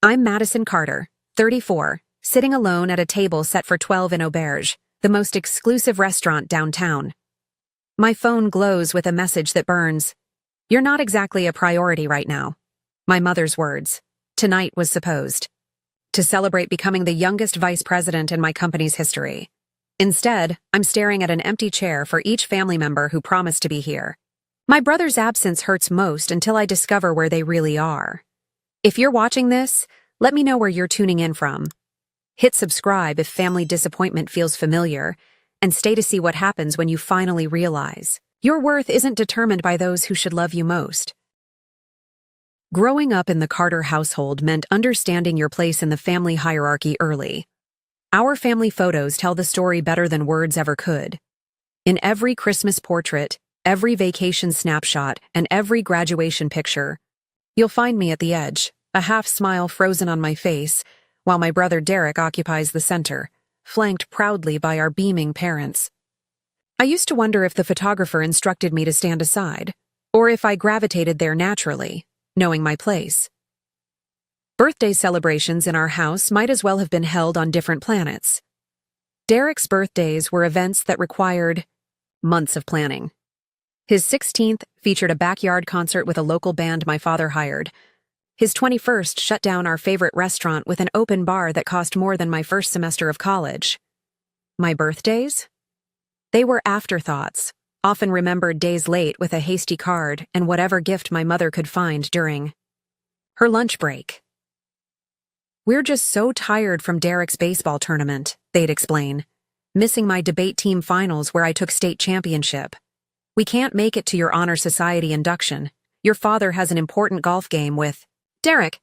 I'm Madison Carter, 34, sitting alone at a table set for 12 in Auberge, the most exclusive restaurant downtown. My phone glows with a message that burns. You're not exactly a priority right now. My mother's words. Tonight was supposed to celebrate becoming the youngest vice president in my company's history. Instead, I'm staring at an empty chair for each family member who promised to be here. My brother's absence hurts most until I discover where they really are. If you're watching this, let me know where you're tuning in from. Hit subscribe if family disappointment feels familiar, and stay to see what happens when you finally realize your worth isn't determined by those who should love you most. Growing up in the Carter household meant understanding your place in the family hierarchy early. Our family photos tell the story better than words ever could. In every Christmas portrait, every vacation snapshot, and every graduation picture, you'll find me at the edge, a half-smile frozen on my face, while my brother Derek occupies the center, flanked proudly by our beaming parents. I used to wonder if the photographer instructed me to stand aside, or if I gravitated there naturally, knowing my place. Birthday celebrations in our house might as well have been held on different planets. Derek's birthdays were events that required months of planning. His 16th featured a backyard concert with a local band my father hired. His 21st shut down our favorite restaurant with an open bar that cost more than my first semester of college. My birthdays? They were afterthoughts, often remembered days late with a hasty card and whatever gift my mother could find during her lunch break. We're just so tired from Derek's baseball tournament, they'd explain, missing my debate team finals where I took state championship. We can't make it to your honor society induction. Your father has an important golf game with Derek.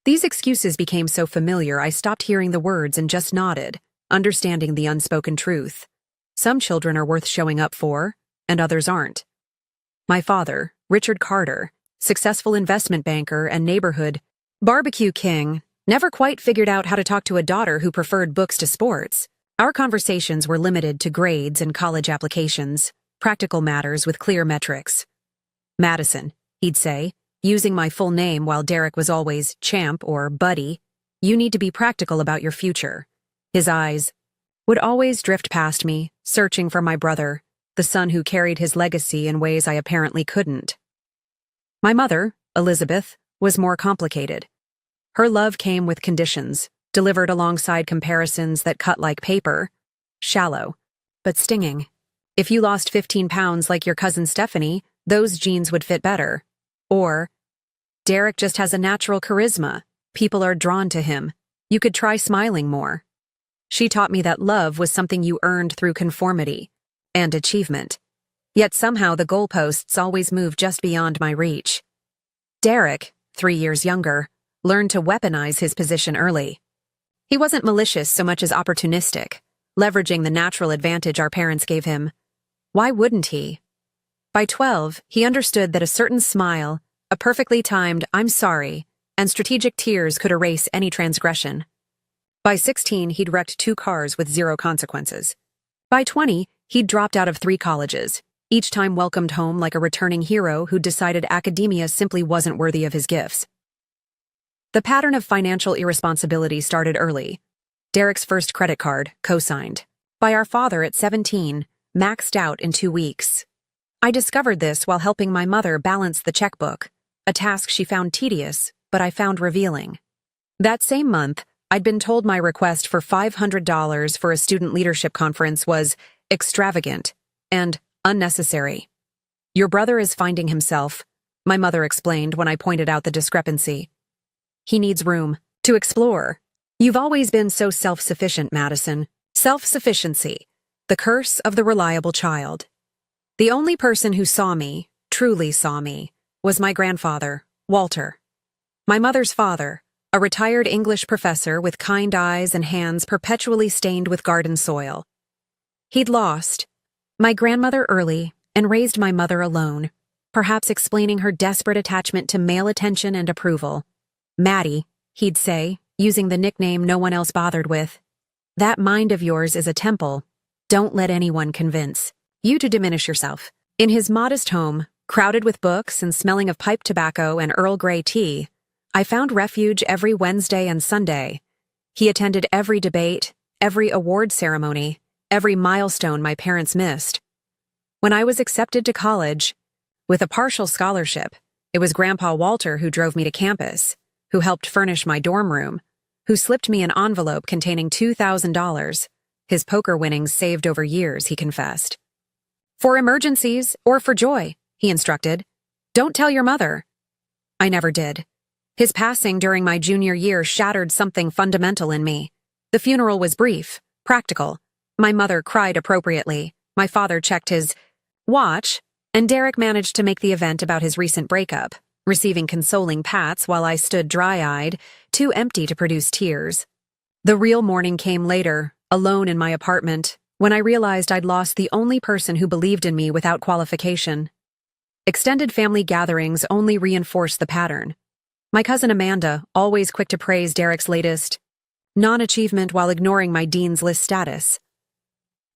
These excuses became so familiar I stopped hearing the words and just nodded, understanding the unspoken truth. Some children are worth showing up for, and others aren't. My father, Richard Carter, successful investment banker and neighborhood barbecue king, never quite figured out how to talk to a daughter who preferred books to sports. Our conversations were limited to grades and college applications, practical matters with clear metrics. Madison, he'd say, using my full name while Derek was always champ or buddy, you need to be practical about your future. His eyes would always drift past me, searching for my brother, the son who carried his legacy in ways I apparently couldn't. My mother, Elizabeth, was more complicated. Her love came with conditions, delivered alongside comparisons that cut like paper, shallow, but stinging. If you lost 15 pounds like your cousin Stephanie, those jeans would fit better. Or, Derek just has a natural charisma. People are drawn to him. You could try smiling more. She taught me that love was something you earned through conformity and achievement. Yet somehow the goalposts always moved just beyond my reach. Derek, 3 years younger, learned to weaponize his position early. He wasn't malicious so much as opportunistic, leveraging the natural advantage our parents gave him. Why wouldn't he? By 12, he understood that a certain smile, a perfectly timed "I'm sorry," and strategic tears could erase any transgression. By 16, he'd wrecked 2 cars with 0 consequences. By 20, he'd dropped out of 3 colleges, each time welcomed home like a returning hero who decided academia simply wasn't worthy of his gifts. The pattern of financial irresponsibility started early. Derek's first credit card, co-signed by our father at 17, maxed out in 2 weeks. I discovered this while helping my mother balance the checkbook, a task she found tedious, but I found revealing. That same month, I'd been told my request for $500 for a student leadership conference was extravagant and unnecessary. Your brother is finding himself, my mother explained when I pointed out the discrepancy. He needs room to explore. You've always been so self-sufficient, Madison. Self-sufficiency, the curse of the reliable child. The only person who saw me, truly saw me, was my grandfather, Walter. My mother's father, a retired English professor with kind eyes and hands perpetually stained with garden soil. He'd lost my grandmother early and raised my mother alone, perhaps explaining her desperate attachment to male attention and approval. Maddie, he'd say, using the nickname no one else bothered with. That mind of yours is a temple. Don't let anyone convince you to diminish yourself. In his modest home, crowded with books and smelling of pipe tobacco and Earl Grey tea, I found refuge every Wednesday and Sunday. He attended every debate, every award ceremony, every milestone my parents missed. When I was accepted to college, with a partial scholarship, it was Grandpa Walter who drove me to campus, who helped furnish my dorm room, who slipped me an envelope containing $2,000, his poker winnings saved over years, he confessed. For emergencies or for joy, he instructed. Don't tell your mother. I never did. His passing during my junior year shattered something fundamental in me. The funeral was brief, practical. My mother cried appropriately. My father checked his watch, and Derek managed to make the event about his recent breakup, receiving consoling pats while I stood dry-eyed, too empty to produce tears. The real mourning came later, alone in my apartment, when I realized I'd lost the only person who believed in me without qualification. Extended family gatherings only reinforced the pattern. My cousin Amanda, always quick to praise Derek's latest non-achievement while ignoring my Dean's List status.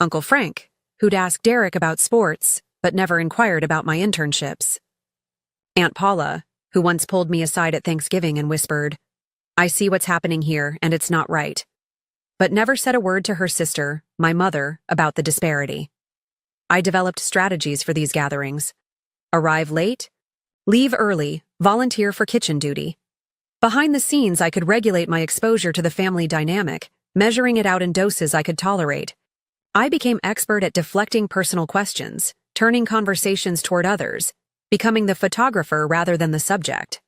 Uncle Frank, who'd ask Derek about sports, but never inquired about my internships. Aunt Paula, who once pulled me aside at Thanksgiving and whispered, I see what's happening here, and it's not right, but never said a word to her sister, my mother, about the disparity. I developed strategies for these gatherings. Arrive late, leave early, volunteer for kitchen duty. Behind the scenes, I could regulate my exposure to the family dynamic, measuring it out in doses I could tolerate. I became expert at deflecting personal questions, turning conversations toward others, becoming the photographer rather than the subject.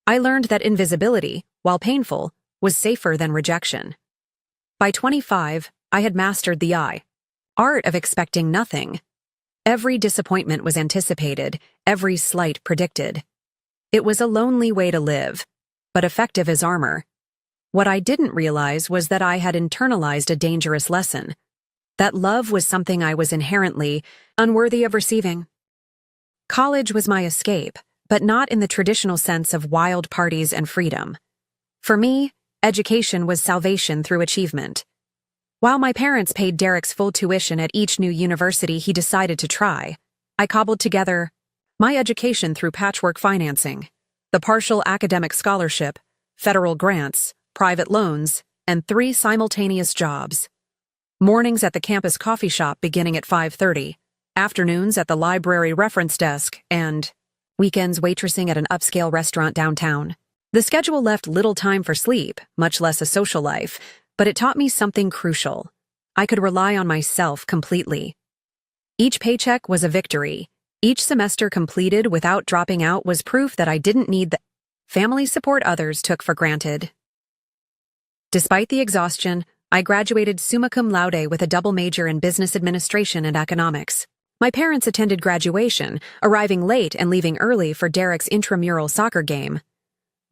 I learned that invisibility, while painful, was safer than rejection. By 25, I had mastered the art of expecting nothing. Every disappointment was anticipated, every slight predicted. It was a lonely way to live, but effective as armor. What I didn't realize was that I had internalized a dangerous lesson, that love was something I was inherently unworthy of receiving. College was my escape, but not in the traditional sense of wild parties and freedom. For me, education was salvation through achievement. While my parents paid Derek's full tuition at each new university he decided to try, I cobbled together my education through patchwork financing, the partial academic scholarship, federal grants, private loans, and 3 simultaneous jobs. Mornings at the campus coffee shop beginning at 5:30, afternoons at the library reference desk, and weekends waitressing at an upscale restaurant downtown. The schedule left little time for sleep, much less a social life, but it taught me something crucial. I could rely on myself completely. Each paycheck was a victory. Each semester completed without dropping out was proof that I didn't need the family support others took for granted. Despite the exhaustion, I graduated summa cum laude with a double major in business administration and economics. My parents attended graduation, arriving late and leaving early for Derek's intramural soccer game.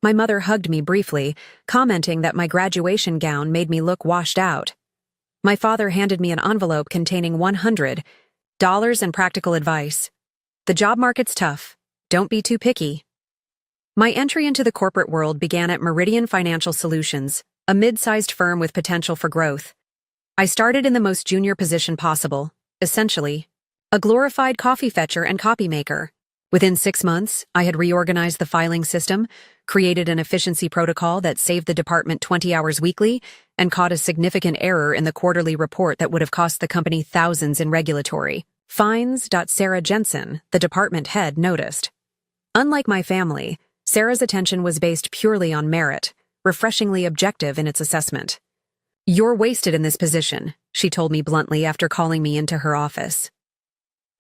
My mother hugged me briefly, commenting that my graduation gown made me look washed out. My father handed me an envelope containing $100 and practical advice. The job market's tough. Don't be too picky. My entry into the corporate world began at Meridian Financial Solutions, a mid-sized firm with potential for growth. I started in the most junior position possible, essentially a glorified coffee fetcher and copy maker. Within 6 months, I had reorganized the filing system, created an efficiency protocol that saved the department 20 hours weekly, and caught a significant error in the quarterly report that would have cost the company thousands in regulatory fines. Sarah Jensen, the department head, noticed. Unlike my family, Sarah's attention was based purely on merit, refreshingly objective in its assessment. You're wasted in this position, she told me bluntly after calling me into her office.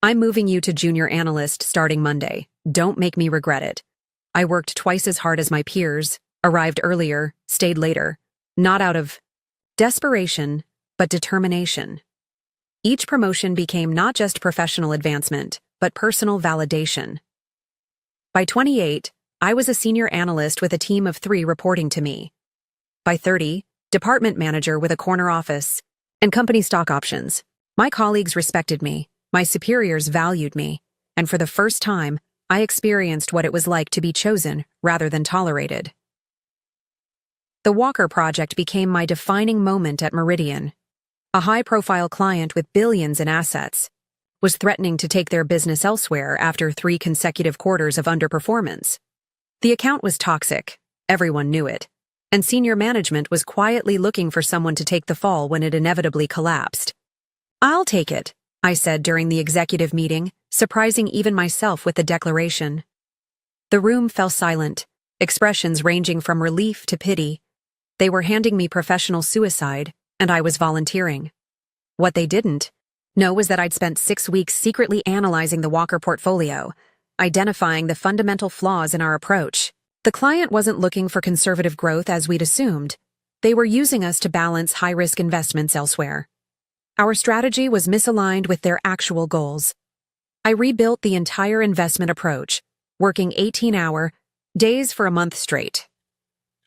I'm moving you to junior analyst starting Monday. Don't make me regret it. I worked twice as hard as my peers, arrived earlier, stayed later, not out of desperation, but determination. Each promotion became not just professional advancement, but personal validation. By 28, I was a senior analyst with a team of 3 reporting to me. By 30, department manager with a corner office and company stock options. My colleagues respected me, my superiors valued me, and for the first time, I experienced what it was like to be chosen rather than tolerated. The Walker Project became my defining moment at Meridian. A high-profile client with billions in assets was threatening to take their business elsewhere after 3 consecutive quarters of underperformance. The account was toxic, Everyone knew it. And senior management was quietly looking for someone to take the fall when it inevitably collapsed. "I'll take it," I said during the executive meeting, surprising even myself with the declaration. The room fell silent, expressions ranging from relief to pity. They were handing me professional suicide, and I was volunteering. What they didn't know was that I'd spent 6 weeks secretly analyzing the Walker portfolio, identifying the fundamental flaws in our approach. The client wasn't looking for conservative growth as we'd assumed. They were using us to balance high-risk investments elsewhere. Our strategy was misaligned with their actual goals. I rebuilt the entire investment approach, working 18-hour days for a month straight.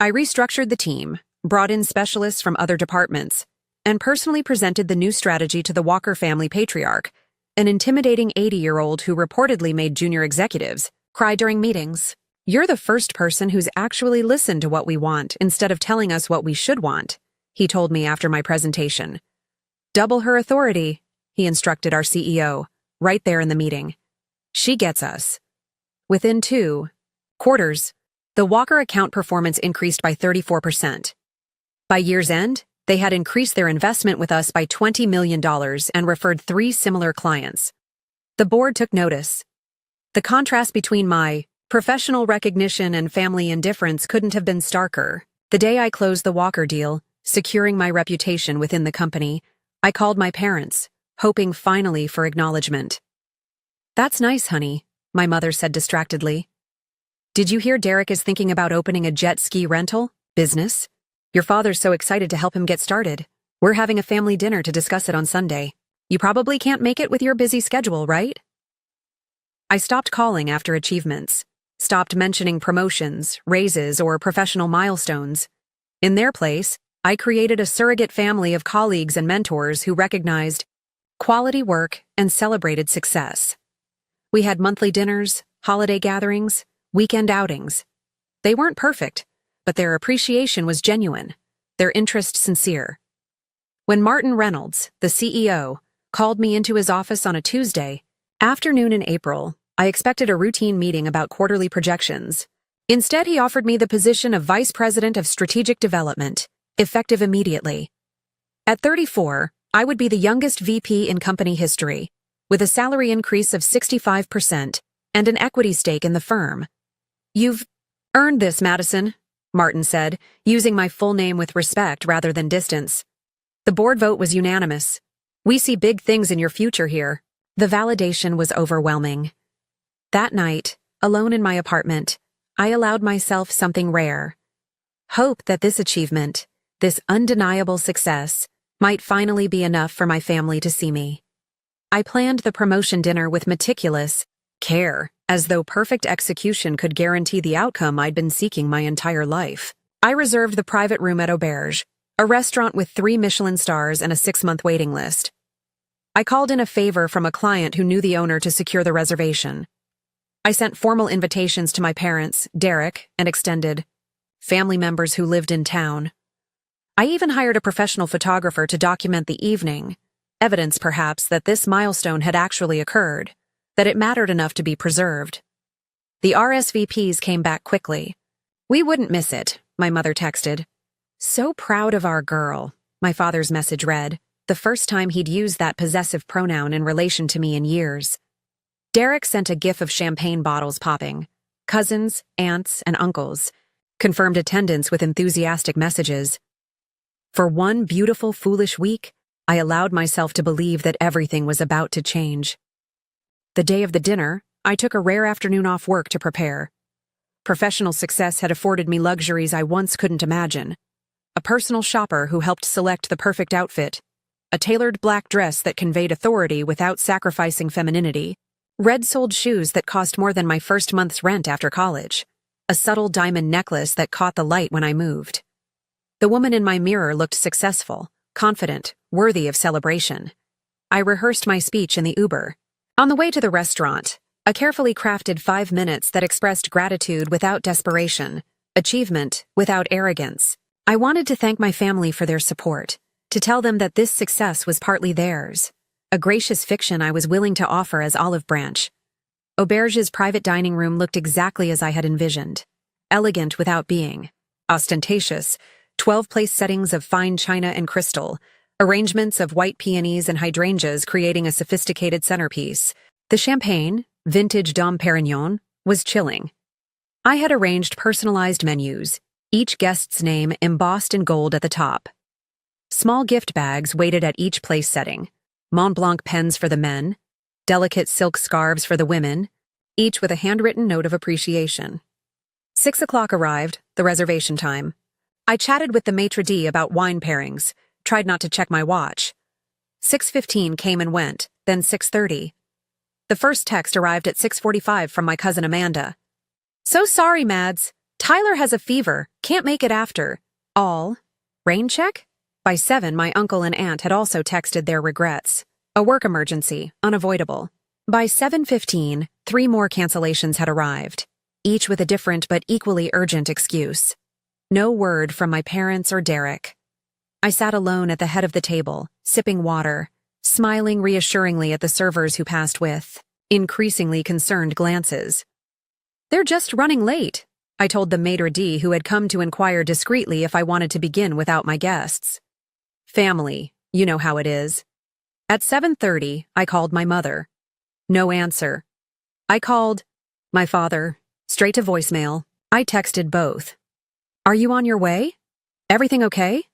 I restructured the team, brought in specialists from other departments, and personally presented the new strategy to the Walker family patriarch, an intimidating 80-year-old who reportedly made junior executives cry during meetings. "You're the first person who's actually listened to what we want instead of telling us what we should want," he told me after my presentation. "Double her authority," he instructed our CEO, right there in the meeting. "She gets us." Within 2 quarters, the Walker account performance increased by 34%. By year's end, they had increased their investment with us by $20 million and referred 3 similar clients. The board took notice. The contrast between my professional recognition and family indifference couldn't have been starker. The day I closed the Walker deal, securing my reputation within the company, I called my parents, hoping finally for acknowledgement. "That's nice, honey," my mother said distractedly. "Did you hear Derek is thinking about opening a jet ski rental business? Your father's so excited to help him get started. We're having a family dinner to discuss it on Sunday. You probably can't make it with your busy schedule, right?" I stopped calling after achievements, stopped mentioning promotions, raises, or professional milestones. In their place, I created a surrogate family of colleagues and mentors who recognized quality work and celebrated success. We had monthly dinners, holiday gatherings, weekend outings. They weren't perfect, but their appreciation was genuine, their interest sincere. When Martin Reynolds, the CEO, called me into his office on a Tuesday afternoon in April, I expected a routine meeting about quarterly projections. Instead, he offered me the position of Vice President of Strategic Development, effective immediately. At 34, I would be the youngest VP in company history, with a salary increase of 65% and an equity stake in the firm. "You've earned this, Madison," Martin said, using my full name with respect rather than distance. The board vote was unanimous. "We see big things in your future here." The validation was overwhelming. That night, alone in my apartment, I allowed myself something rare. Hope that this achievement, this undeniable success, might finally be enough for my family to see me. I planned the promotion dinner with meticulous care, as though perfect execution could guarantee the outcome I'd been seeking my entire life. I reserved the private room at Auberge, a restaurant with 3 Michelin stars and a 6-month waiting list. I called in a favor from a client who knew the owner to secure the reservation. I sent formal invitations to my parents, Derek, and extended family members who lived in town. I even hired a professional photographer to document the evening, evidence perhaps that this milestone had actually occurred, that it mattered enough to be preserved. The RSVPs came back quickly. "We wouldn't miss it," my mother texted. "So proud of our girl," my father's message read, the first time he'd used that possessive pronoun in relation to me in years. Derek sent a gif of champagne bottles popping. Cousins, aunts, and uncles confirmed attendance with enthusiastic messages. For one beautiful, foolish week, I allowed myself to believe that everything was about to change. The day of the dinner, I took a rare afternoon off work to prepare. Professional success had afforded me luxuries I once couldn't imagine. A personal shopper who helped select the perfect outfit, a tailored black dress that conveyed authority without sacrificing femininity, red-soled shoes that cost more than my first month's rent after college, a subtle diamond necklace that caught the light when I moved. The woman in my mirror looked successful, confident, worthy of celebration. I rehearsed my speech in the Uber. On the way to the restaurant, a carefully crafted 5 minutes that expressed gratitude without desperation, achievement without arrogance. I wanted to thank my family for their support, to tell them that this success was partly theirs, a gracious fiction I was willing to offer as olive branch. Auberge's private dining room looked exactly as I had envisioned. elegant without being. Ostentatious, 12-place settings of fine china and crystal, arrangements of white peonies and hydrangeas creating a sophisticated centerpiece. The champagne, vintage Dom Perignon, was chilling. I had arranged personalized menus, each guest's name embossed in gold at the top. Small gift bags waited at each place setting, Mont Blanc pens for the men, delicate silk scarves for the women, each with a handwritten note of appreciation. 6 o'clock arrived, the reservation time. I chatted with the maitre d' about wine pairings, tried not to check my watch. 6:15 came and went, then 6:30. The first text arrived at 6:45 from my cousin Amanda. "So sorry, Mads. Tyler has a fever, can't make it after. All. Rain check?" By 7, my uncle and aunt had also texted their regrets. A work emergency, unavoidable. By 7:15, 3 more cancellations had arrived, each with a different but equally urgent excuse. No word from my parents or Derek. I sat alone at the head of the table, sipping water, smiling reassuringly at the servers who passed with increasingly concerned glances. "They're just running late," I told the maitre d' who had come to inquire discreetly if I wanted to begin without my guests. "Family, you know how it is." At 7:30, I called my mother. No answer. I called my father, straight to voicemail. I texted both. "Are you on your way? Everything okay?"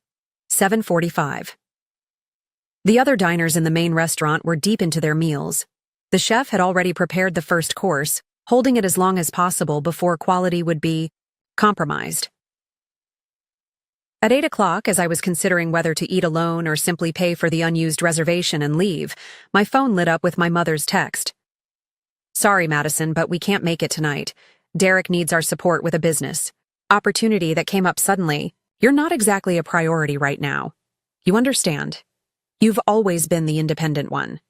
7:45. The other diners in the main restaurant were deep into their meals. The chef had already prepared the first course, holding it as long as possible before quality would be compromised. At 8 o'clock, as I was considering whether to eat alone or simply pay for the unused reservation and leave, my phone lit up with my mother's text. "Sorry, Madison, but we can't make it tonight. Derek needs our support with a business opportunity that came up suddenly. You're not exactly a priority right now. You understand? You've always been the independent one."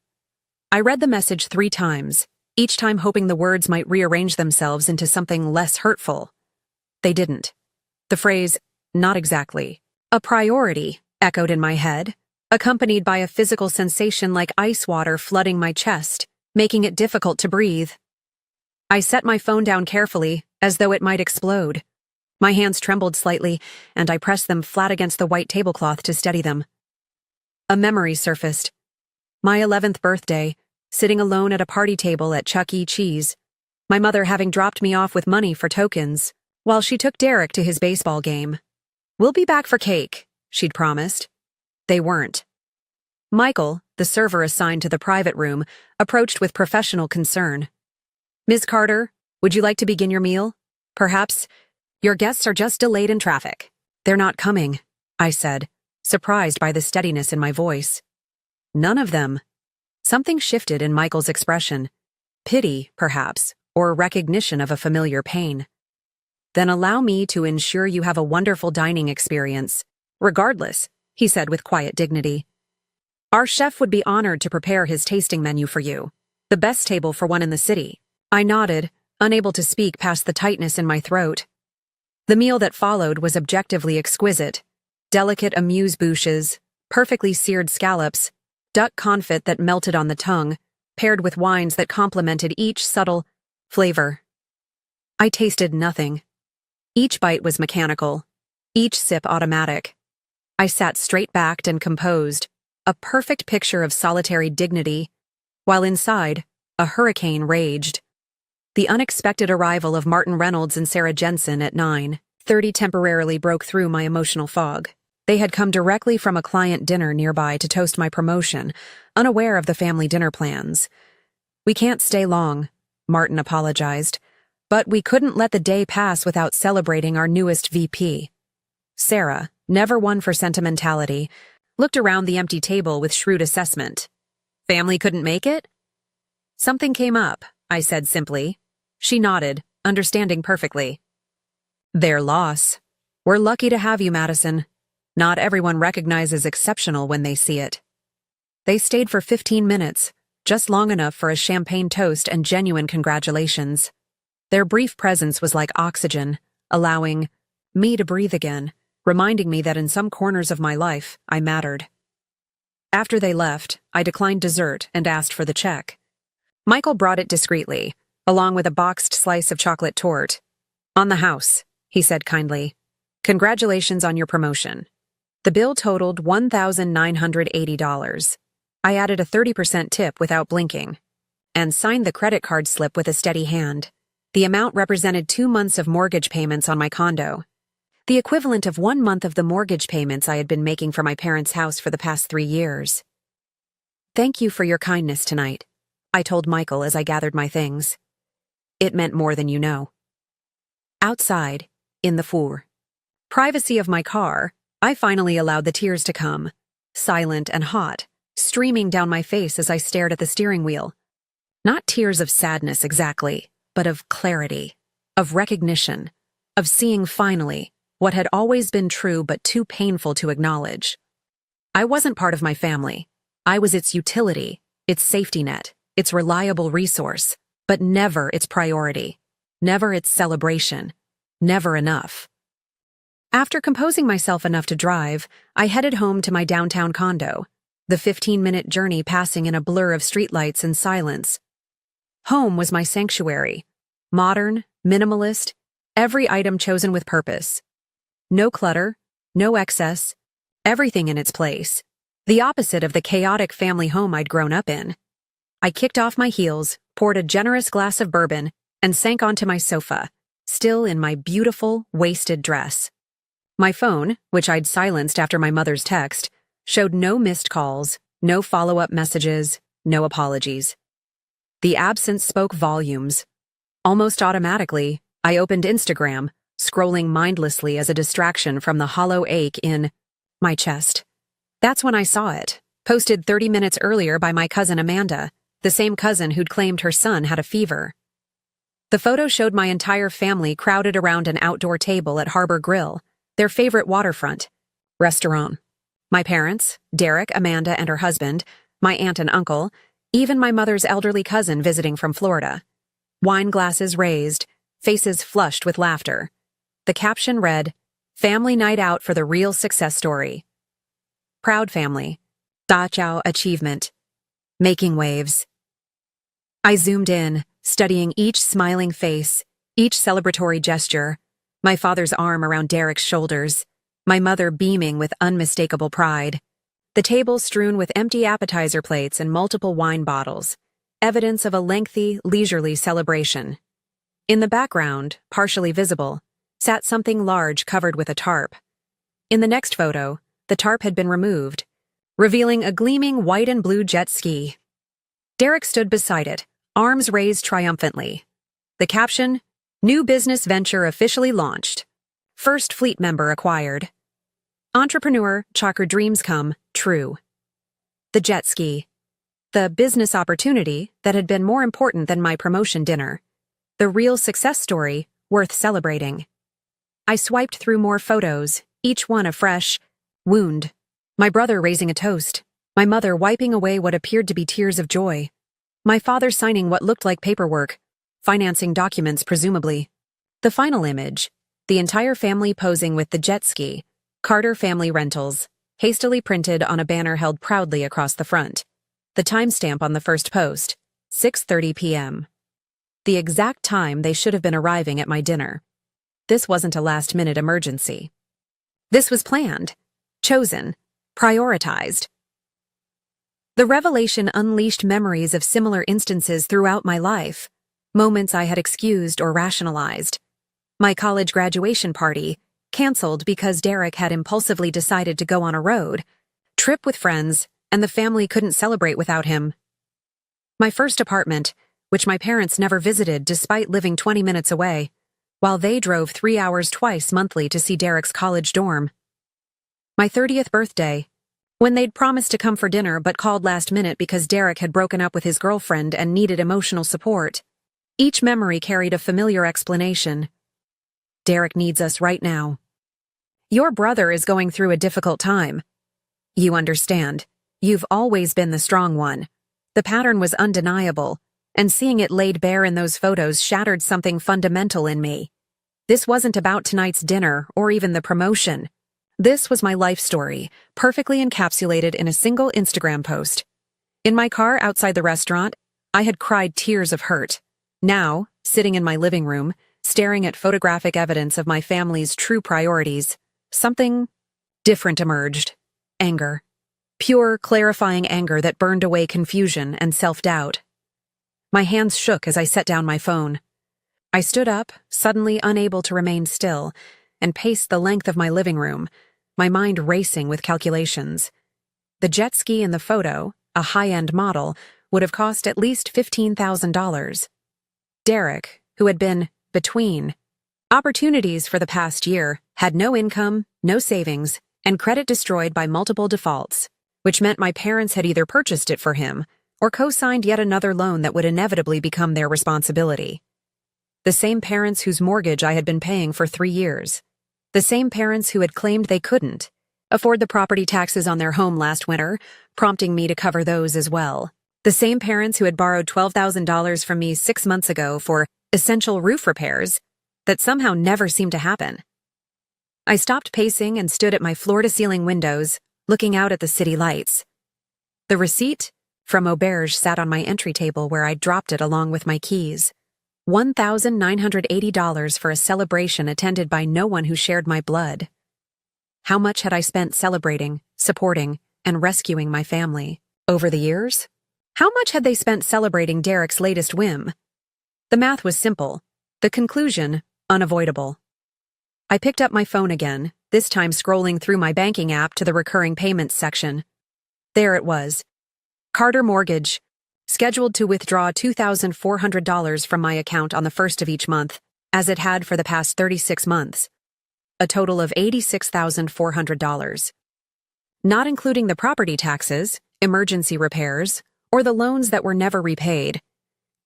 I read the message 3 times, each time hoping the words might rearrange themselves into something less hurtful. They didn't. The phrase, "not exactly a priority," echoed in my head, accompanied by a physical sensation like ice water flooding my chest, making it difficult to breathe. I set my phone down carefully, as though it might explode. My hands trembled slightly, and I pressed them flat against the white tablecloth to steady them. A memory surfaced. My 11th birthday, sitting alone at a party table at Chuck E. Cheese, my mother having dropped me off with money for tokens, while she took Derek to his baseball game. "We'll be back for cake," she'd promised. They weren't. Michael, the server assigned to the private room, approached with professional concern. "Ms. Carter, would you like to begin your meal? Perhaps your guests are just delayed in traffic." "They're not coming," I said, surprised by the steadiness in my voice. "None of them." Something shifted in Michael's expression. Pity, perhaps, or recognition of a familiar pain. "Then allow me to ensure you have a wonderful dining experience. Regardless," he said with quiet dignity. "Our chef would be honored to prepare his tasting menu for you. The best table for one in the city." I nodded, unable to speak past the tightness in my throat. The meal that followed was objectively exquisite. Delicate amuse-bouches, perfectly seared scallops, duck confit that melted on the tongue, paired with wines that complemented each subtle flavor. I tasted nothing. Each bite was mechanical, each sip automatic. I sat straight-backed and composed, a perfect picture of solitary dignity, while inside, a hurricane raged. The unexpected arrival of Martin Reynolds and Sarah Jensen at 9:30 temporarily broke through my emotional fog. They had come directly from a client dinner nearby to toast my promotion, unaware of the family dinner plans. "We can't stay long," Martin apologized, "but we couldn't let the day pass without celebrating our newest VP." Sarah, never one for sentimentality, looked around the empty table with shrewd assessment. "Family couldn't make it?" "Something came up," I said simply. She nodded, understanding perfectly. "Their loss. We're lucky to have you, Madison. Not everyone recognizes exceptional when they see it." They stayed for 15 minutes, just long enough for a champagne toast and genuine congratulations. Their brief presence was like oxygen, allowing me to breathe again, reminding me that in some corners of my life, I mattered. After they left, I declined dessert and asked for the check. Michael brought it discreetly, along with a boxed slice of chocolate torte. "On the house," he said kindly. Congratulations on your promotion. The bill totaled $1,980. I added a 30% tip without blinking and signed the credit card slip with a steady hand. The amount represented 2 months of mortgage payments on my condo, the equivalent of 1 month of the mortgage payments I had been making for my parents' house for the past 3 years. Thank you for your kindness tonight, I told Michael as I gathered my things. It meant more than you know. Outside, in the privacy of my car, I finally allowed the tears to come, silent and hot, streaming down my face as I stared at the steering wheel. Not tears of sadness exactly, but of clarity, of recognition, of seeing finally what had always been true but too painful to acknowledge. I wasn't part of my family. I was its utility, its safety net, its reliable resource, but never its priority, never its celebration, never enough. After composing myself enough to drive, I headed home to my downtown condo, the 15-minute journey passing in a blur of streetlights and silence. Home was my sanctuary. Modern, minimalist, every item chosen with purpose. No clutter, no excess, everything in its place. The opposite of the chaotic family home I'd grown up in. I kicked off my heels, poured a generous glass of bourbon, and sank onto my sofa, still in my beautiful, wasted dress. My phone, which I'd silenced after my mother's text, showed no missed calls, no follow-up messages, no apologies. The absence spoke volumes. Almost automatically, I opened Instagram, scrolling mindlessly as a distraction from the hollow ache in my chest. That's when I saw it, posted 30 minutes earlier by my cousin Amanda, the same cousin who'd claimed her son had a fever. The photo showed my entire family crowded around an outdoor table at Harbor Grill, their favorite waterfront restaurant. My parents, Derek, Amanda, and her husband, my aunt and uncle, even my mother's elderly cousin visiting from Florida. Wine glasses raised, faces flushed with laughter. The caption read, "Family night out for the real success story. Proud family. Da Chow achievement. Making waves." I zoomed in, studying each smiling face, each celebratory gesture, my father's arm around Derek's shoulders, my mother beaming with unmistakable pride, the table strewn with empty appetizer plates and multiple wine bottles, evidence of a lengthy, leisurely celebration. In the background, partially visible, sat something large covered with a tarp. In the next photo, the tarp had been removed, revealing a gleaming white and blue jet ski. Derek stood beside it, arms raised triumphantly. The caption, "New business venture officially launched. First fleet member acquired. Entrepreneur, Chalker dreams come true." The jet ski. The business opportunity that had been more important than my promotion dinner. The real success story worth celebrating. I swiped through more photos, each one a fresh wound. My brother raising a toast. My mother wiping away what appeared to be tears of joy. My father signing what looked like paperwork, financing documents presumably. The final image, the entire family posing with the jet ski, Carter Family Rentals, hastily printed on a banner held proudly across the front. The timestamp on the first post, 6:30 p.m. The exact time they should have been arriving at my dinner. This wasn't a last-minute emergency. This was planned, chosen, prioritized. The revelation unleashed memories of similar instances throughout my life, moments I had excused or rationalized. My college graduation party, canceled because Derek had impulsively decided to go on a road trip with friends, and the family couldn't celebrate without him. My first apartment, which my parents never visited despite living 20 minutes away, while they drove 3 hours twice monthly to see Derek's college dorm. My 30th birthday, when they'd promised to come for dinner but called last minute because Derek had broken up with his girlfriend and needed emotional support. Each memory carried a familiar explanation. Derek needs us right now. Your brother is going through a difficult time. You understand. You've always been the strong one. The pattern was undeniable, and seeing it laid bare in those photos shattered something fundamental in me. This wasn't about tonight's dinner or even the promotion. This was my life story, perfectly encapsulated in a single Instagram post. In my car outside the restaurant, I had cried tears of hurt. Now, sitting in my living room, staring at photographic evidence of my family's true priorities, something different emerged. Anger. Pure, clarifying anger that burned away confusion and self-doubt. My hands shook as I set down my phone. I stood up, suddenly unable to remain still, and paced the length of my living room, my mind racing with calculations. The jet ski in the photo, a high-end model, would have cost at least $15,000. Derek, who had been between opportunities for the past year, had no income, no savings, and credit destroyed by multiple defaults, which meant my parents had either purchased it for him or co-signed yet another loan that would inevitably become their responsibility. The same parents whose mortgage I had been paying for 3 years. The same parents who had claimed they couldn't afford the property taxes on their home last winter, prompting me to cover those as well. The same parents who had borrowed $12,000 from me 6 months ago for essential roof repairs that somehow never seemed to happen. I stopped pacing and stood at my floor-to-ceiling windows, looking out at the city lights. The receipt from Auberge sat on my entry table where I'd dropped it along with my keys. $1,980 for a celebration attended by no one who shared my blood. How much had I spent celebrating, supporting, and rescuing my family over the years? How much had they spent celebrating Derek's latest whim? The math was simple, the conclusion unavoidable. I picked up my phone again, this time scrolling through my banking app to the recurring payments section. There it was. Carter Mortgage, scheduled to withdraw $2,400 from my account on the first of each month, as it had for the past 36 months. A total of $86,400. Not including the property taxes, emergency repairs, or the loans that were never repaid.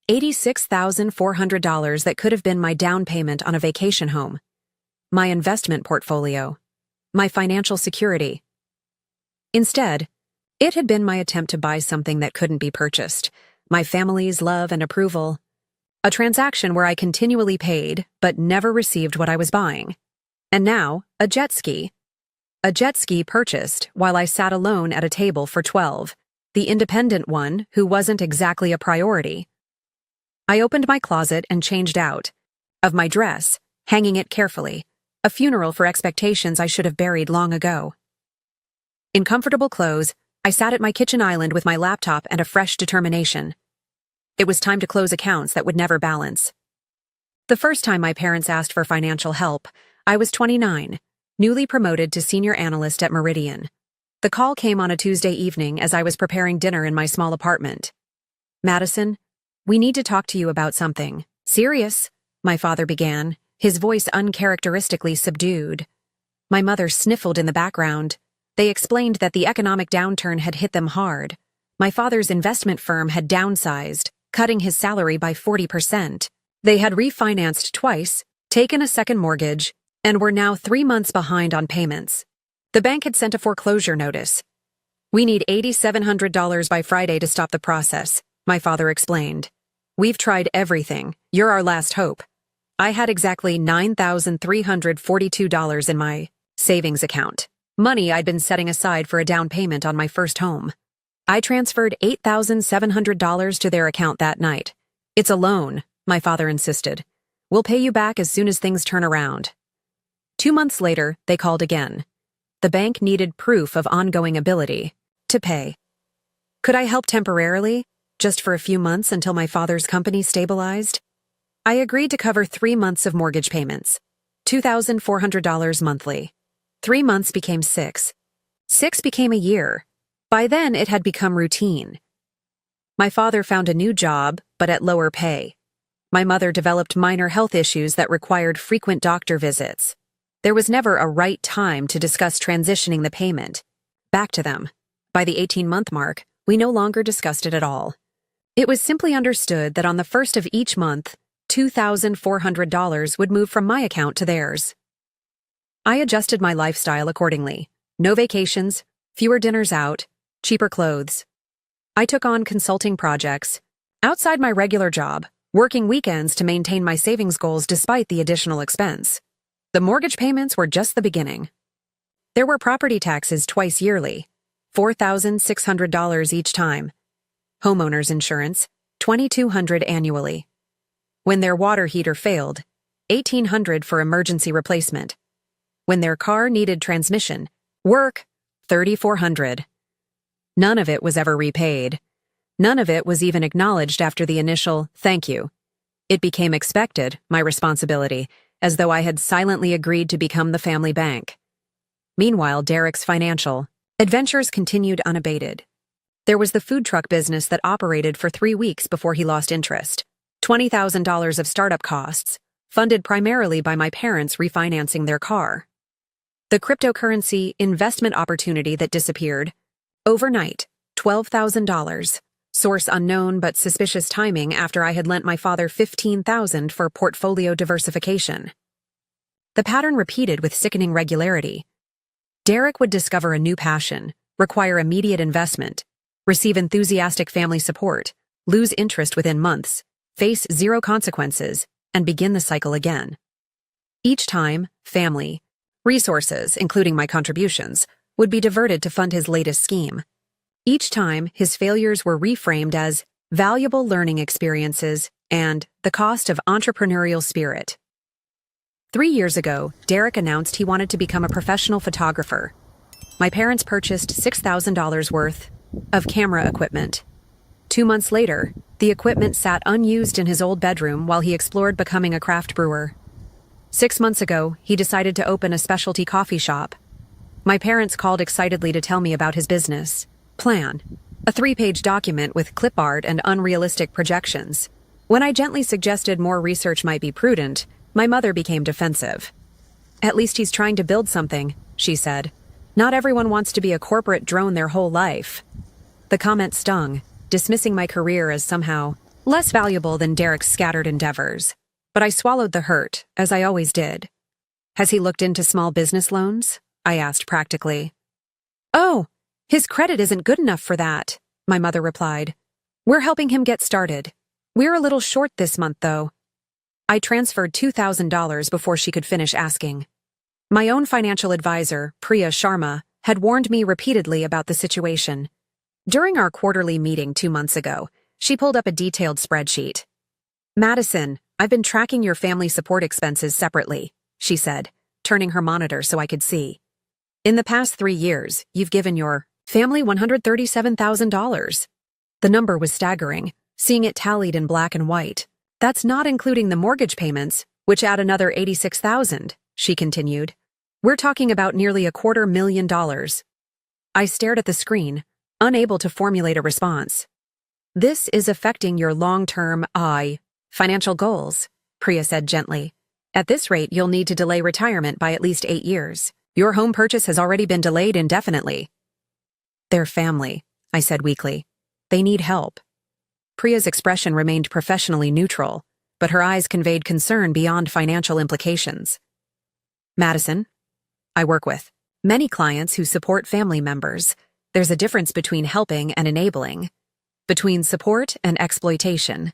$86,400 that could have been my down payment on a vacation home. My investment portfolio. My financial security. Instead, it had been my attempt to buy something that couldn't be purchased, my family's love and approval. A transaction where I continually paid, but never received what I was buying. And now, a jet ski. A jet ski purchased while I sat alone at a table for 12, the independent one who wasn't exactly a priority. I opened my closet and changed out. Of my dress, hanging it carefully, a funeral for expectations I should have buried long ago. In comfortable clothes, I sat at my kitchen island with my laptop and a fresh determination. It was time to close accounts that would never balance. The first time my parents asked for financial help, I was 29, newly promoted to senior analyst at Meridian. The call came on a Tuesday evening as I was preparing dinner in my small apartment. "Madison, we need to talk to you about something. Serious," my father began, his voice uncharacteristically subdued. My mother sniffled in the background. They explained that the economic downturn had hit them hard. My father's investment firm had downsized, cutting his salary by 40%. They had refinanced twice, taken a second mortgage, and were now 3 months behind on payments. The bank had sent a foreclosure notice. "We need $8,700 by Friday to stop the process," my father explained. "We've tried everything. You're our last hope." I had exactly $9,342 in my savings account, money I'd been setting aside for a down payment on my first home. I transferred $8,700 to their account that night. "It's a loan," my father insisted. "We'll pay you back as soon as things turn around." 2 months later, they called again. The bank needed proof of ongoing ability to pay. Could I help temporarily, just for a few months until my father's company stabilized? I agreed to cover 3 months of mortgage payments, $2,400 monthly. 3 months became 6. 6 became a year. By then, it had become routine. My father found a new job, but at lower pay. My mother developed minor health issues that required frequent doctor visits. There was never a right time to discuss transitioning the payment back to them. By the 18-month mark, we no longer discussed it at all. It was simply understood that on the first of each month, $2,400 would move from my account to theirs. I adjusted my lifestyle accordingly. No vacations, fewer dinners out, cheaper clothes. I took on consulting projects, outside my regular job, working weekends to maintain my savings goals despite the additional expense. The mortgage payments were just the beginning. There were property taxes twice yearly, $4,600 each time. Homeowners insurance, $2,200 annually. When their water heater failed, $1,800 for emergency replacement. When their car needed transmission, work, $3,400. None of it was ever repaid. None of it was even acknowledged after the initial thank you. It became expected, my responsibility, as though I had silently agreed to become the family bank. Meanwhile, Derek's financial adventures continued unabated. There was the food truck business that operated for 3 weeks before he lost interest. $20,000 of startup costs, funded primarily by my parents refinancing their car. The cryptocurrency investment opportunity that disappeared. Overnight, $12,000. Source unknown but suspicious timing after I had lent my father $15,000 for portfolio diversification. The pattern repeated with sickening regularity. Derek would discover a new passion, require immediate investment, receive enthusiastic family support, lose interest within months, face zero consequences, and begin the cycle again. Each time, family, resources, including my contributions, would be diverted to fund his latest scheme. Each time, his failures were reframed as valuable learning experiences and the cost of entrepreneurial spirit. 3 years ago, Derek announced he wanted to become a professional photographer. My parents purchased $6,000 worth of camera equipment. 2 months later, the equipment sat unused in his old bedroom while he explored becoming a craft brewer. 6 months ago, he decided to open a specialty coffee shop. My parents called excitedly to tell me about his business plan, a 3-page document with clip art and unrealistic projections. When I gently suggested more research might be prudent, my mother became defensive. "At least he's trying to build something," she said. "Not everyone wants to be a corporate drone their whole life." The comment stung, dismissing my career as somehow less valuable than Derek's scattered endeavors. But I swallowed the hurt, as I always did. "Has he looked into small business loans?" I asked practically. "Oh, his credit isn't good enough for that," my mother replied. "We're helping him get started. We're a little short this month, though." I transferred $2,000 before she could finish asking. My own financial advisor, Priya Sharma, had warned me repeatedly about the situation. During our quarterly meeting 2 months ago, she pulled up a detailed spreadsheet. "Madison, I've been tracking your family support expenses separately," she said, turning her monitor so I could see. "In the past 3 years, you've given your family $137,000. The number was staggering, seeing it tallied in black and white. "That's not including the mortgage payments, which add another $86,000, she continued. "We're talking about nearly $250,000. I stared at the screen, unable to formulate a response. "This is affecting your long-term, financial goals," Priya said gently. "At this rate, you'll need to delay retirement by at least 8 years. Your home purchase has already been delayed indefinitely." "They're family," I said weakly. "They need help." Priya's expression remained professionally neutral, but her eyes conveyed concern beyond financial implications. "Madison, I work with many clients who support family members. There's a difference between helping and enabling, between support and exploitation."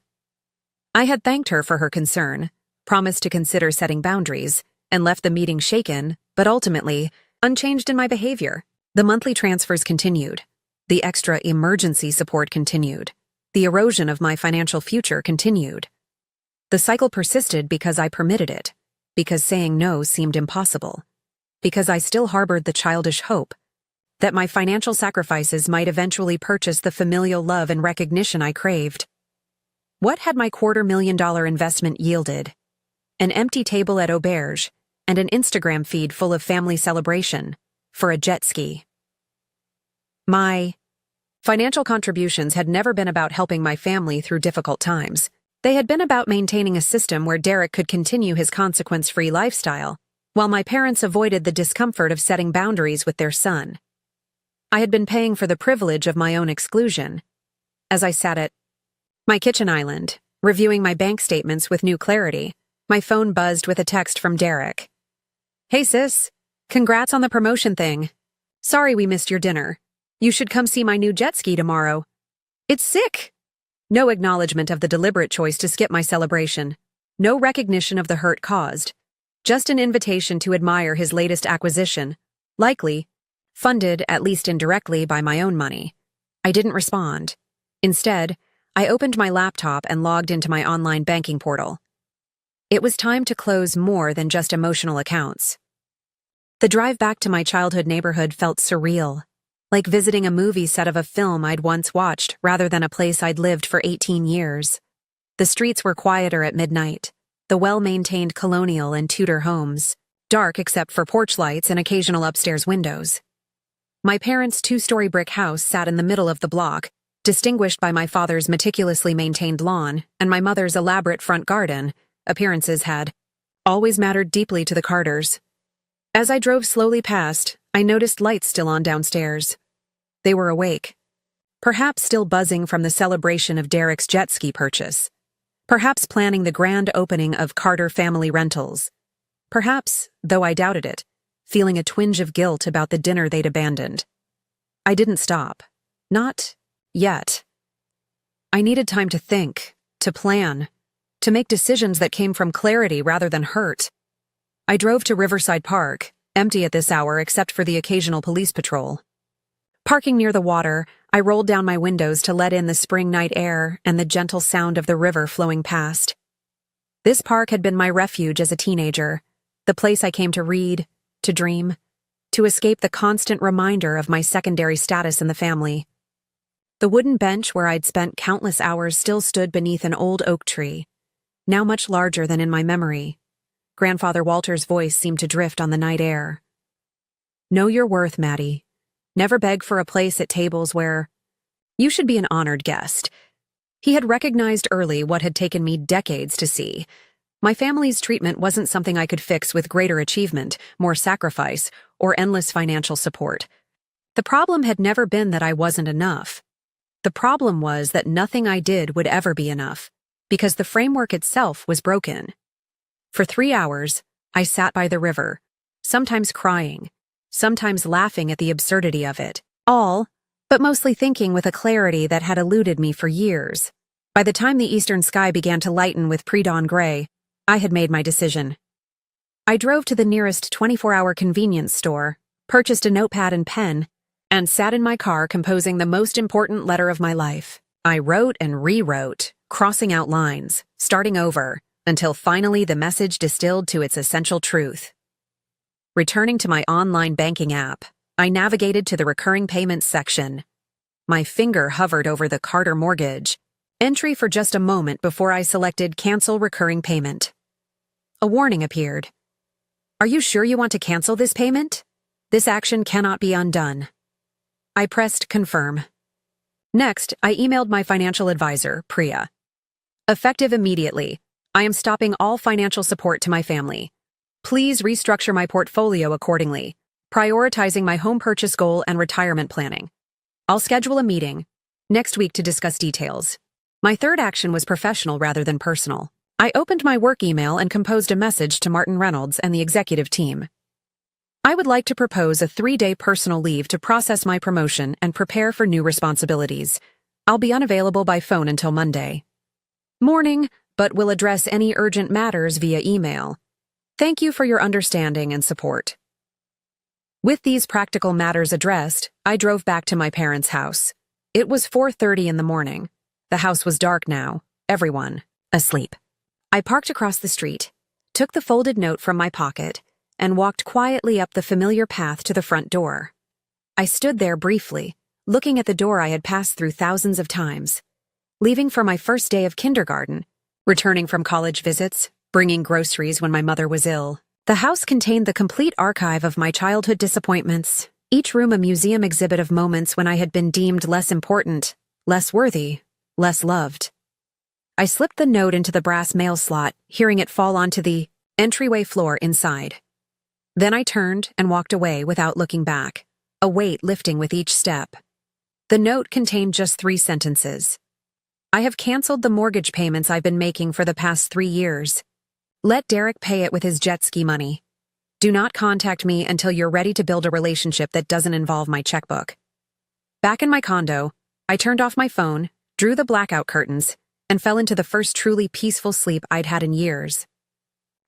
I had thanked her for her concern, promised to consider setting boundaries, and left the meeting shaken, but ultimately, unchanged in my behavior. The monthly transfers continued. The extra emergency support continued. The erosion of my financial future continued. The cycle persisted because I permitted it, because saying no seemed impossible, because I still harbored the childish hope that my financial sacrifices might eventually purchase the familial love and recognition I craved. What had my $250,000 investment yielded? An empty table at Auberge and an Instagram feed full of family celebration for a jet ski. My financial contributions had never been about helping my family through difficult times. They had been about maintaining a system where Derek could continue his consequence-free lifestyle, while my parents avoided the discomfort of setting boundaries with their son. I had been paying for the privilege of my own exclusion. As I sat at my kitchen island, reviewing my bank statements with new clarity, my phone buzzed with a text from Derek. "Hey sis, congrats on the promotion thing. Sorry we missed your dinner. You should come see my new jet ski tomorrow. It's sick." No acknowledgement of the deliberate choice to skip my celebration. No recognition of the hurt caused. Just an invitation to admire his latest acquisition, likely funded, at least indirectly, by my own money. I didn't respond. Instead, I opened my laptop and logged into my online banking portal. It was time to close more than just emotional accounts. The drive back to my childhood neighborhood felt surreal, like visiting a movie set of a film I'd once watched rather than a place I'd lived for 18 years. The streets were quieter at midnight, the well-maintained colonial and Tudor homes, dark except for porch lights and occasional upstairs windows. My parents' two-story brick house sat in the middle of the block, distinguished by my father's meticulously maintained lawn and my mother's elaborate front garden. Appearances had always mattered deeply to the Carters. As I drove slowly past, I noticed lights still on downstairs. They were awake, perhaps still buzzing from the celebration of Derek's jet ski purchase, perhaps planning the grand opening of Carter Family Rentals, perhaps, though I doubted it, feeling a twinge of guilt about the dinner they'd abandoned. I didn't stop. Not yet. I needed time to think, to plan, to make decisions that came from clarity rather than hurt. I drove to Riverside Park, empty at this hour except for the occasional police patrol. Parking near the water, I rolled down my windows to let in the spring night air and the gentle sound of the river flowing past. This park had been my refuge as a teenager, the place I came to read, to dream, to escape the constant reminder of my secondary status in the family. The wooden bench where I'd spent countless hours still stood beneath an old oak tree, now much larger than in my memory. Grandfather Walter's voice seemed to drift on the night air. Know your worth, Maddie. Never beg for a place at tables where you should be an honored guest. He had recognized early what had taken me decades to see. My family's treatment wasn't something I could fix with greater achievement, more sacrifice, or endless financial support. The problem had never been that I wasn't enough. The problem was that nothing I did would ever be enough, because the framework itself was broken. For 3 hours, I sat by the river, sometimes crying, sometimes laughing at the absurdity of it, all, but mostly thinking with a clarity that had eluded me for years. By the time the eastern sky began to lighten with pre-dawn gray, I had made my decision. I drove to the nearest 24-hour convenience store, purchased a notepad and pen, and sat in my car composing the most important letter of my life. I wrote and rewrote, crossing out lines, starting over, until finally the message distilled to its essential truth. Returning to my online banking app, I navigated to the recurring payments section. My finger hovered over the Carter mortgage entry for just a moment before I selected Cancel Recurring Payment. A warning appeared. Are you sure you want to cancel this payment? This action cannot be undone. I pressed Confirm. Next, I emailed my financial advisor, Priya. Effective immediately, I am stopping all financial support to my family. Please restructure my portfolio accordingly, prioritizing my home purchase goal and retirement planning. I'll schedule a meeting next week to discuss details. My third action was professional rather than personal. I opened my work email and composed a message to Martin Reynolds and the executive team. I would like to propose a 3-day personal leave to process my promotion and prepare for new responsibilities. I'll be unavailable by phone until Monday morning, but will address any urgent matters via email. Thank you for your understanding and support. With these practical matters addressed, I drove back to my parents' house. It was 4:30 in the morning. The house was dark now, everyone asleep. I parked across the street, took the folded note from my pocket, and walked quietly up the familiar path to the front door. I stood there briefly, looking at the door I had passed through thousands of times. Leaving for my first day of kindergarten, returning from college visits, bringing groceries when my mother was ill. The house contained the complete archive of my childhood disappointments, each room a museum exhibit of moments when I had been deemed less important, less worthy, less loved. I slipped the note into the brass mail slot, hearing it fall onto the entryway floor inside. Then I turned and walked away without looking back, a weight lifting with each step. The note contained just 3 sentences. I have canceled the mortgage payments I've been making for the past 3 years. Let Derek pay it with his jet ski money. Do not contact me until you're ready to build a relationship that doesn't involve my checkbook. Back in my condo, I turned off my phone, drew the blackout curtains, and fell into the first truly peaceful sleep I'd had in years.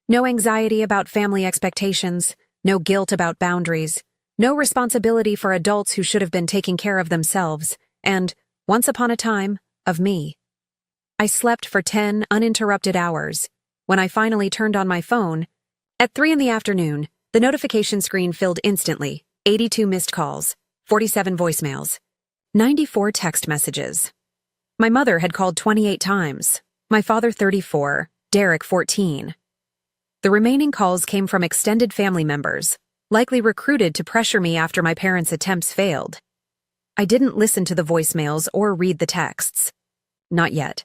No anxiety about family expectations, no guilt about boundaries, no responsibility for adults who should have been taking care of themselves, and, once upon a time, of me. I slept for 10 uninterrupted hours, when I finally turned on my phone, at 3 in the afternoon, the notification screen filled instantly. 82 missed calls, 47 voicemails, 94 text messages. My mother had called 28 times, my father 34, Derek 14. The remaining calls came from extended family members, likely recruited to pressure me after my parents' attempts failed. I didn't listen to the voicemails or read the texts. Not yet.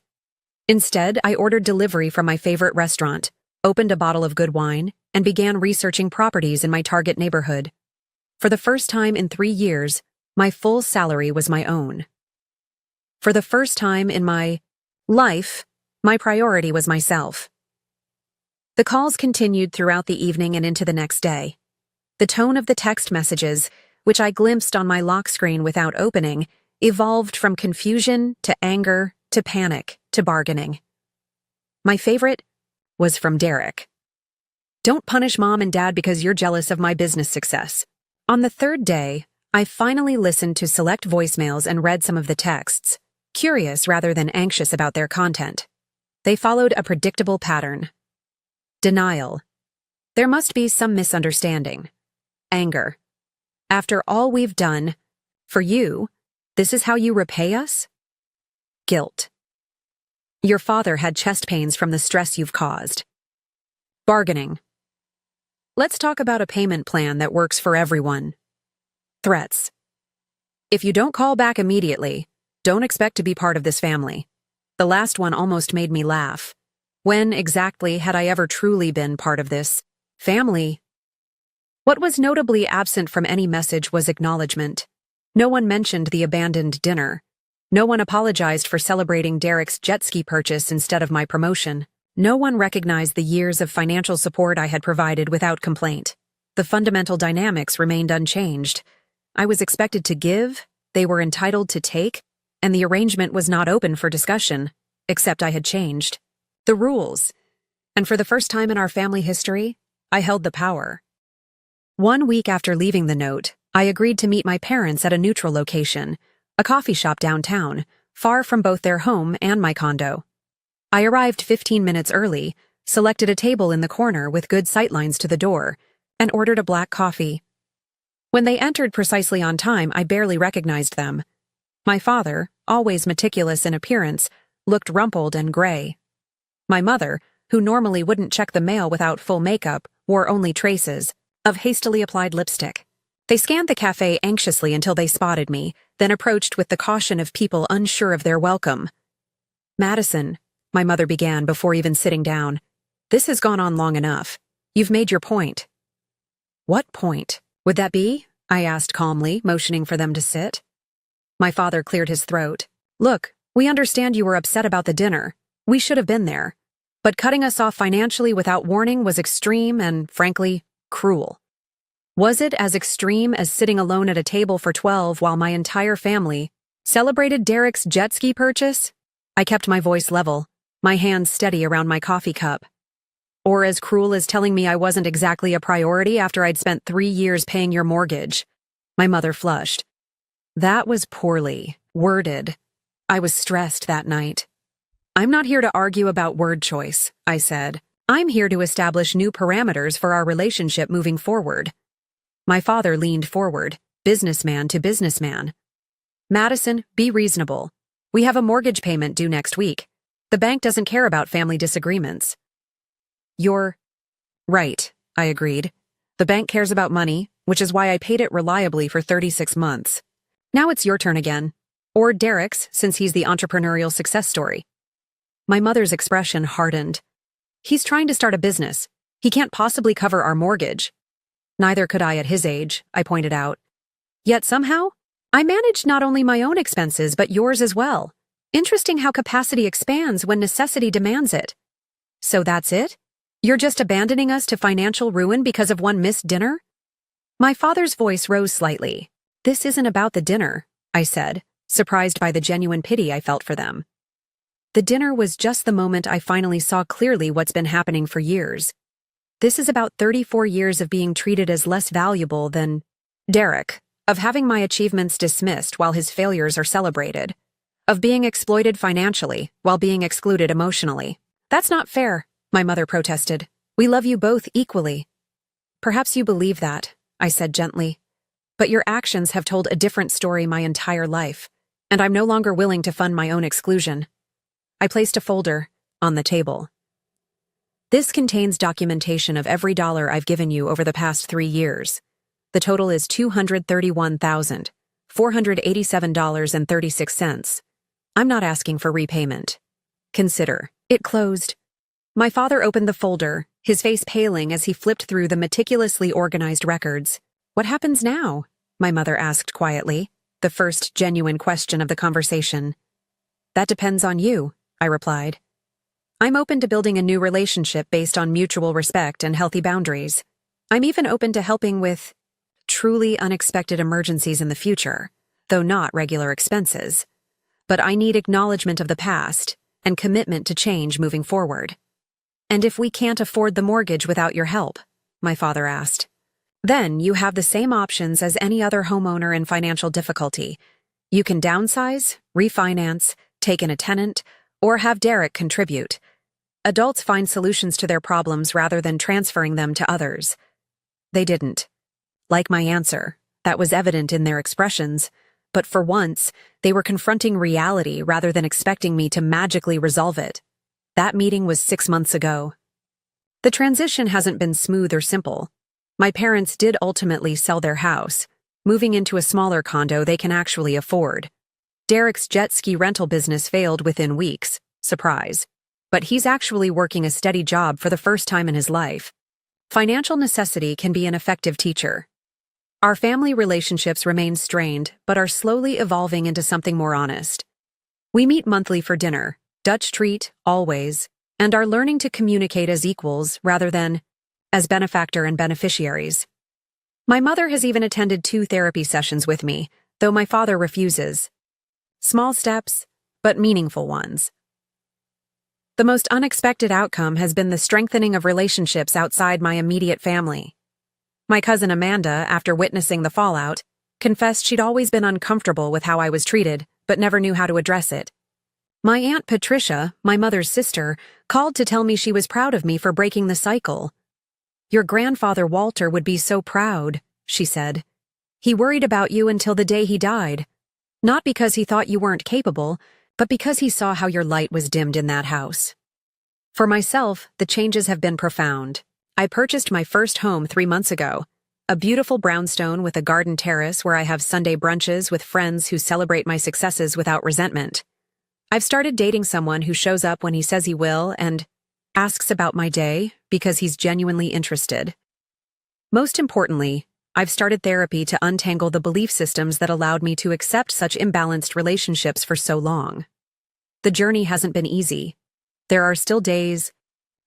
Instead, I ordered delivery from my favorite restaurant, opened a bottle of good wine, and began researching properties in my target neighborhood. For the first time in 3 years, my full salary was my own. For the first time in my life, my priority was myself. The calls continued throughout the evening and into the next day. The tone of the text messages, which I glimpsed on my lock screen without opening, evolved from confusion to anger to panic to bargaining. My favorite was from Derek. "Don't punish Mom and Dad because you're jealous of my business success." On the third day, I finally listened to select voicemails and read some of the texts, curious rather than anxious about their content. They followed a predictable pattern. Denial. There must be some misunderstanding. Anger. After all we've done, for you, this is how you repay us? Guilt. Your father had chest pains from the stress you've caused. Bargaining. Let's talk about a payment plan that works for everyone. Threats. If you don't call back immediately, don't expect to be part of this family. The last one almost made me laugh. When exactly had I ever truly been part of this family? What was notably absent from any message was acknowledgement. No one mentioned the abandoned dinner. No one apologized for celebrating Derek's jet ski purchase instead of my promotion. No one recognized the years of financial support I had provided without complaint. The fundamental dynamics remained unchanged. I was expected to give, they were entitled to take, and the arrangement was not open for discussion, except I had changed the rules. And for the first time in our family history, I held the power. 1 week after leaving the note, I agreed to meet my parents at a neutral location, a coffee shop downtown, far from both their home and my condo. I arrived 15 minutes early, selected a table in the corner with good sightlines to the door, and ordered a black coffee. When they entered precisely on time, I barely recognized them. My father, always meticulous in appearance, looked rumpled and gray. My mother, who normally wouldn't check the mail without full makeup, wore only traces of hastily applied lipstick. They scanned the cafe anxiously until they spotted me, then approached with the caution of people unsure of their welcome. "Madison," my mother began before even sitting down, "this has gone on long enough. You've made your point." "What point would that be?" I asked calmly, motioning for them to sit. My father cleared his throat. "Look, we understand you were upset about the dinner. We should have been there. But cutting us off financially without warning was extreme and, frankly, cruel." Was it as extreme as sitting alone at a table for 12 while my entire family celebrated Derek's jet ski purchase? I kept my voice level, my hands steady around my coffee cup. Or as cruel as telling me I wasn't exactly a priority after I'd spent 3 years paying your mortgage? My mother flushed. That was poorly worded. I was stressed that night. "I'm not here to argue about word choice," I said. "I'm here to establish new parameters for our relationship moving forward." My father leaned forward, businessman to businessman. "Madison, be reasonable. We have a mortgage payment due next week. The bank doesn't care about family disagreements." "You're right," I agreed. "The bank cares about money, which is why I paid it reliably for 36 months. Now it's your turn again. Or Derek's, since he's the entrepreneurial success story." My mother's expression hardened. "He's trying to start a business. He can't possibly cover our mortgage." Neither could I at his age, I pointed out. "Yet somehow, I managed not only my own expenses but yours as well. Interesting how capacity expands when necessity demands it." "So that's it? You're just abandoning us to financial ruin because of one missed dinner?" My father's voice rose slightly. "This isn't about the dinner," I said, surprised by the genuine pity I felt for them. The dinner was just the moment I finally saw clearly what's been happening for years. This is about 34 years of being treated as less valuable than Derek, of having my achievements dismissed while his failures are celebrated, of being exploited financially while being excluded emotionally. That's not fair, my mother protested. We love you both equally. Perhaps you believe that, I said gently. But your actions have told a different story my entire life, and I'm no longer willing to fund my own exclusion. I placed a folder on the table. This contains documentation of every dollar I've given you over the past 3 years. The total is $231,487.36. I'm not asking for repayment. Consider. It closed. My father opened the folder, his face paling as he flipped through the meticulously organized records. What happens now? My mother asked quietly, the first genuine question of the conversation. That depends on you, I replied. I'm open to building a new relationship based on mutual respect and healthy boundaries. I'm even open to helping with truly unexpected emergencies in the future, though not regular expenses. But I need acknowledgement of the past and commitment to change moving forward. And if we can't afford the mortgage without your help, my father asked, then you have the same options as any other homeowner in financial difficulty. You can downsize, refinance, take in a tenant, or have Derek contribute. Adults find solutions to their problems rather than transferring them to others. They didn't. Like my answer, that was evident in their expressions, but for once, they were confronting reality rather than expecting me to magically resolve it. That meeting was 6 months ago. The transition hasn't been smooth or simple. My parents did ultimately sell their house, moving into a smaller condo they can actually afford. Derek's jet ski rental business failed within weeks, surprise. But he's actually working a steady job for the first time in his life. Financial necessity can be an effective teacher. Our family relationships remain strained, but are slowly evolving into something more honest. We meet monthly for dinner, Dutch treat, always, and are learning to communicate as equals rather than as benefactor and beneficiaries. My mother has even attended 2 therapy sessions with me, though my father refuses. Small steps, but meaningful ones. The most unexpected outcome has been the strengthening of relationships outside my immediate family. My cousin Amanda, after witnessing the fallout, confessed she'd always been uncomfortable with how I was treated, but never knew how to address it. My Aunt Patricia, my mother's sister, called to tell me she was proud of me for breaking the cycle. Your grandfather Walter would be so proud, she said. He worried about you until the day he died. Not because he thought you weren't capable, but because he saw how your light was dimmed in that house. For myself, the changes have been profound. I purchased my first home 3 months ago, a beautiful brownstone with a garden terrace where I have Sunday brunches with friends who celebrate my successes without resentment. I've started dating someone who shows up when he says he will and asks about my day because he's genuinely interested. Most importantly, I've started therapy to untangle the belief systems that allowed me to accept such imbalanced relationships for so long. The journey hasn't been easy. There are still days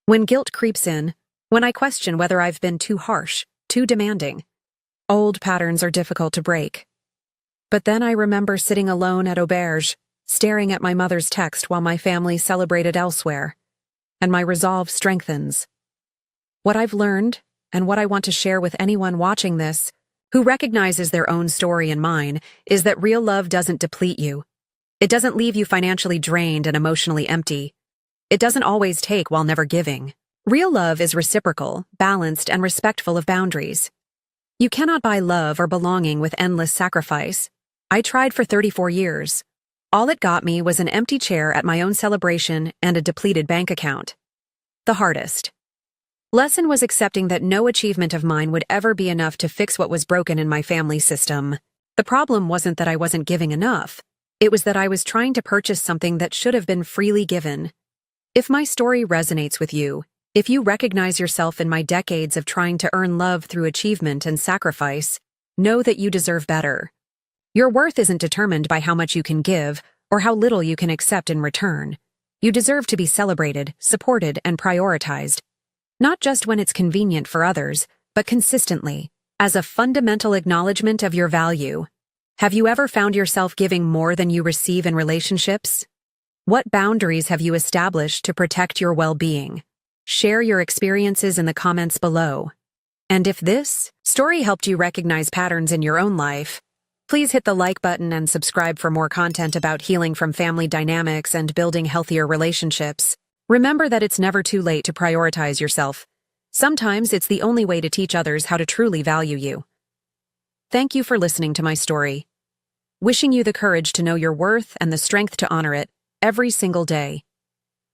when guilt creeps in, when I question whether I've been too harsh, too demanding. Old patterns are difficult to break. But then I remember sitting alone at auberge, staring at my mother's text while my family celebrated elsewhere, and my resolve strengthens. What I've learned, and what I want to share with anyone watching this, who recognizes their own story and mine, is that real love doesn't deplete you. It doesn't leave you financially drained and emotionally empty. It doesn't always take while never giving. Real love is reciprocal, balanced, and respectful of boundaries. You cannot buy love or belonging with endless sacrifice. I tried for 34 years. All it got me was an empty chair at my own celebration and a depleted bank account. The hardest lesson was accepting that no achievement of mine would ever be enough to fix what was broken in my family system. The problem wasn't that I wasn't giving enough. It was that I was trying to purchase something that should have been freely given. If my story resonates with you, if you recognize yourself in my decades of trying to earn love through achievement and sacrifice, know that you deserve better. Your worth isn't determined by how much you can give or how little you can accept in return. You deserve to be celebrated, supported, and prioritized. Not just when it's convenient for others, but consistently, as a fundamental acknowledgement of your value. Have you ever found yourself giving more than you receive in relationships? What boundaries have you established to protect your well-being? Share your experiences in the comments below. And if this story helped you recognize patterns in your own life, please hit the like button and subscribe for more content about healing from family dynamics and building healthier relationships. Remember that it's never too late to prioritize yourself. Sometimes it's the only way to teach others how to truly value you. Thank you for listening to my story. Wishing you the courage to know your worth and the strength to honor it every single day.